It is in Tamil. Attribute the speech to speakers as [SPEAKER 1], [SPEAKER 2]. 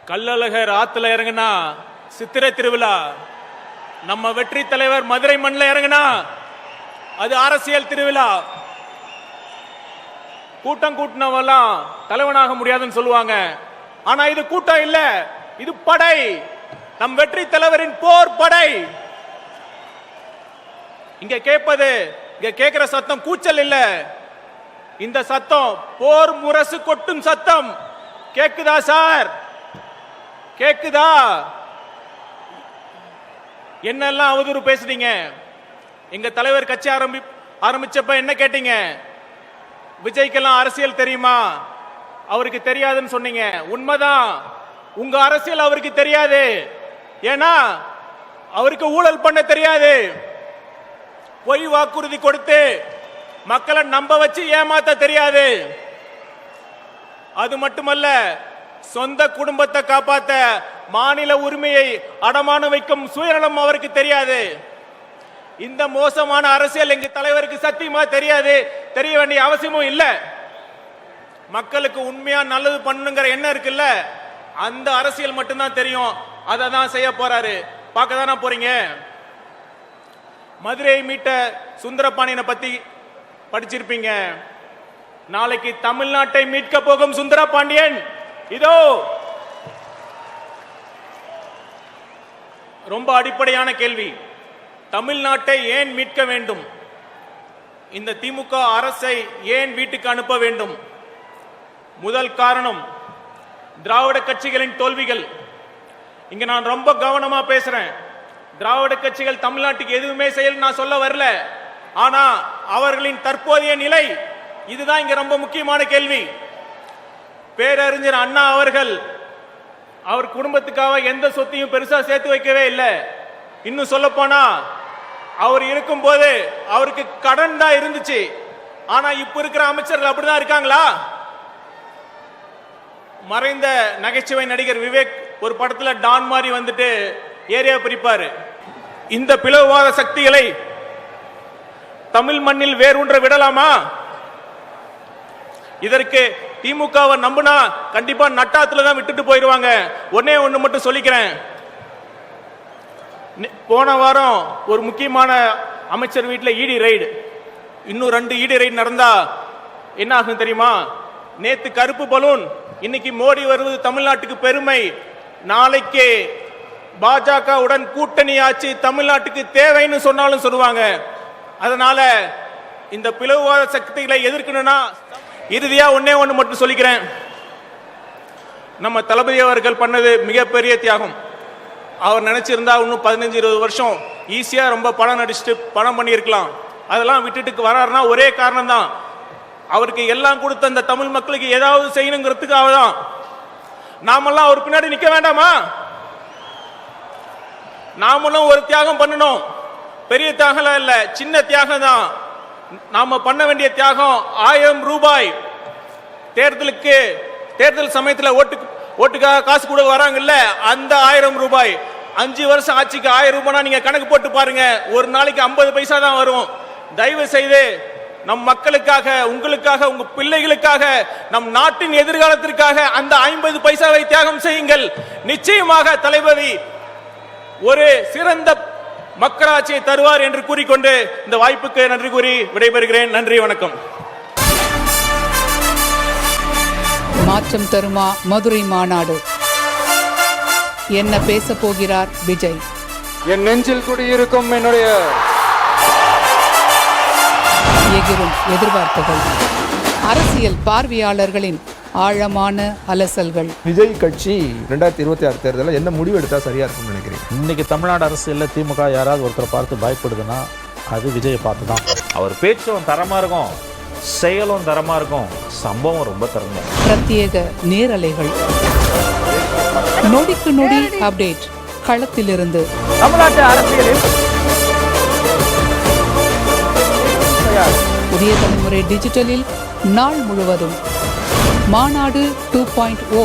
[SPEAKER 1] கள்ளழகர் ஆத்துல இறங்குனா சித்திரை திருவிழா, நம்ம வெற்றி தலைவர் மதுரை மண்ணில் இறங்குனா அது அரசியல் திருவிழா. கூட்டம் கூட்டினவெல்லாம் தலைவனாக முடியாதுன்னு சொல்லுவாங்க. ஆனா இது கூட்டம் இல்ல, இது படை, நம் வெற்றி தலைவரின் போர் படை. இங்க கேட்பது, இங்க கேட்கிற சத்தம் கூச்சல் இல்ல, இந்த சத்தம் போர் முரசு கொட்டும் சத்தம். கேக்குதா சார்? கேக்குதா? என்னெல்லாம் அவதூறு பேசுறீங்க? எங்க தலைவர் கட்சி ஆரம்பிச்சப்ப என்ன கேட்டீங்க? விஜய்க்கெல்லாம் அரசியல் தெரியுமா? அவருக்கு தெரியாதுன்னு சொன்னீங்க. உண்மைதான், உங்க அரசியல் அவருக்கு தெரியாது. ஏன்னா அவருக்கு ஊழல் பண்ண தெரியாது. பொய் வாக்குறுதி கொடுத்து மக்களை நம்ப வச்சு ஏமாத்த தெரியாது. அது மட்டுமல்ல, சொந்த குடும்பத்தை காப்பாத்த மாநில உரிமையை அடமான வைக்கும் சுயநலம் அவருக்கு தெரியாது. இந்த மோசமான அரசியல் எங்க தலைவருக்கு சத்தியமா தெரியாது, தெரிய வேண்டிய அவசியமும் இல்ல. மக்களுக்கு உண்மையா நல்லது பண்ணுங்கிற எண்ணம் இருக்குல்ல, அந்த அரசியல் மட்டும்தான் தெரியும். அதை தான் செய்ய போறாரு. பார்க்க தானே போறீங்க. மதுரையை மீட்ட சுந்தரபாண்டியனை பத்தி படிச்சிருப்பீங்க. நாளைக்கு தமிழ்நாட்டை மீட்க போகும் சுந்தரபாண்டியன் இதோ. ரொம்ப அடிப்படையான கேள்வி, தமிழ்நாட்டை ஏன் மீட்க வேண்டும்? இந்த திமுக அரசை ஏன் வீட்டுக்கு அனுப்ப வேண்டும்? முதல் காரணம் திராவிட கட்சிகளின் தோல்விகள். இங்க நான் ரொம்ப கவனமா பேசுறேன். திராவிட கட்சிகள் தமிழ்நாட்டுக்கு எதுவுமே செய்யல நான் சொல்ல வரல. ஆனா அவர்களின் தற்போதைய நிலை, இதுதான் இங்க ரொம்ப முக்கியமான கேள்வி. பேரறிஞர் அண்ணா அவர்கள் அவர் குடும்பத்துக்காக எந்த சொத்தையும் பெருசா சேர்த்து வைக்கவே இல்லை. இன்னும் சொல்ல போனா அவர் இருக்கும் போது அவருக்கு கடன் தான் இருந்துச்சு. ஆனா இப்ப இருக்கிற அமைச்சர்கள் அப்படிதான் இருக்காங்களா? மறைந்த நகைச்சுவை நடிகர் விவேக் ஒரு படத்துல டான் மாதிரி வந்துட்டு ஏரியா பிரிப்பாரு. இந்த பிளவுவாத சக்திகளை தமிழ் மண்ணில் வேரூன்ற விடலாமா? இதற்கு திமுகவை நம்பினா கண்டிப்பா நட்டாத்துல தான் விட்டுட்டு போயிடுவாங்க. ஒன்னே ஒண்ணு மட்டும் சொல்லிக்கிறேன். போன வாரம் ஒரு முக்கியமான அமைச்சர் வீட்டில் இடி ரைடு, இன்னும் 2 இடி ரைடு நடந்தா என்ன ஆகும் தெரியுமா? நேத்து கருப்பு பலூன், இன்னைக்கு மோடி வருவது தமிழ்நாட்டுக்கு பெருமை, நாளைக்கு பாஜகவுடன் கூட்டணி ஆட்சி தமிழ்நாட்டுக்கு தேவைன்னு சொன்னாலும் சொல்லுவாங்க. அதனால இந்த பிளவுவாத சக்திகளை எதிர்க்கணும்னா இறுதியா ஒன்னே ஒண்ணு மட்டும் சொல்லிக்கிறேன். நம்ம தளபதி அவர்கள் பண்ணது மிகப்பெரிய தியாகம். அவர் நினைச்சிருந்தா இன்னும் 15-20 வருஷம் ஈஸியா ரொம்ப படம் நடிச்சுட்டு படம் பண்ணியிருக்கலாம். அதெல்லாம் விட்டுட்டு வராருன்னா ஒரே காரணம் தான், அவருக்கு எல்லாம் கொடுத்த அந்த தமிழ் மக்களுக்கு ஏதாவது செய்யணுங்கிறதுக்காக தான். நாமெல்லாம் அவர் பின்னாடி நிக்க வேண்டாமா? நாமளும் ஒரு தியாகம் பண்ணணும். பெரிய தியாகம் இல்ல, சின்ன தியாகம் தான். நாம பண்ண வேண்டிய தியாகம் 1000 ரூபாய். தேர்தல் சமயத்தில் ஓட்டுக்காக காசு கூட வராங்கல்ல, அந்த 1000 ரூபாய் 5 வருஷம் ஆட்சிக்கு 1000 ரூபாய் நீங்க கணக்கு போட்டு பாருங்க, ஒரு நாளைக்கு 50 பைசா தான் வரும். தயவு செய்து நம் மக்களுக்காக, உங்களுக்காக, உங்க பிள்ளைகளுக்காக, நம் நாட்டின் எதிர்காலத்திற்காக அந்த 50 பைசாவை தியாகம் செய்யுங்கள். நிச்சயமாக தளபதி ஒரு சிறந்த மக்களாட்சியை தருவார் என்று கூறிக்கொண்டு இந்த வாய்ப்புக்கு நன்றி கூறி விடைபெறுகிறேன். நன்றி, வணக்கம்.
[SPEAKER 2] மாற்றம் தருமா மதுரை மாநாடு? என்ன பேச போகிறார் விஜய்?
[SPEAKER 3] என் நெஞ்சில் குடியிருக்கும் என்னுடைய
[SPEAKER 2] எகிரும் எதிர்பார்ப்புகள், அரசியல் பார்வையாளர்களின் ஆழமான அலசல்கள்.
[SPEAKER 4] விஜய் கட்சி 2026 தேர்தலில் என்ன முடிவு எடுத்தா சரியா இருக்கும்னு நினைக்கிறேன்?
[SPEAKER 5] இன்னைக்கு தமிழ்நாடு அரசியலில் திமுக யாராவது ஒருத்தரை பார்த்து பயப்படுதுன்னா அது விஜயை பார்த்து தான். அவர் பேச்சும் தரமா இருக்கும், செயலும் தரமா இருக்கும், சம்பவம் ரொம்ப தரமா.
[SPEAKER 2] பிரத்யேக நேரலைகள், நொடிக்கு நொடி அப்டேட் களத்திலிருந்து.
[SPEAKER 4] தமிழ்நாட்டு அரசியலில்
[SPEAKER 2] புதிய தலைமுறை டிஜிட்டலில் நாள் முழுவதும் மாநாடு 2.0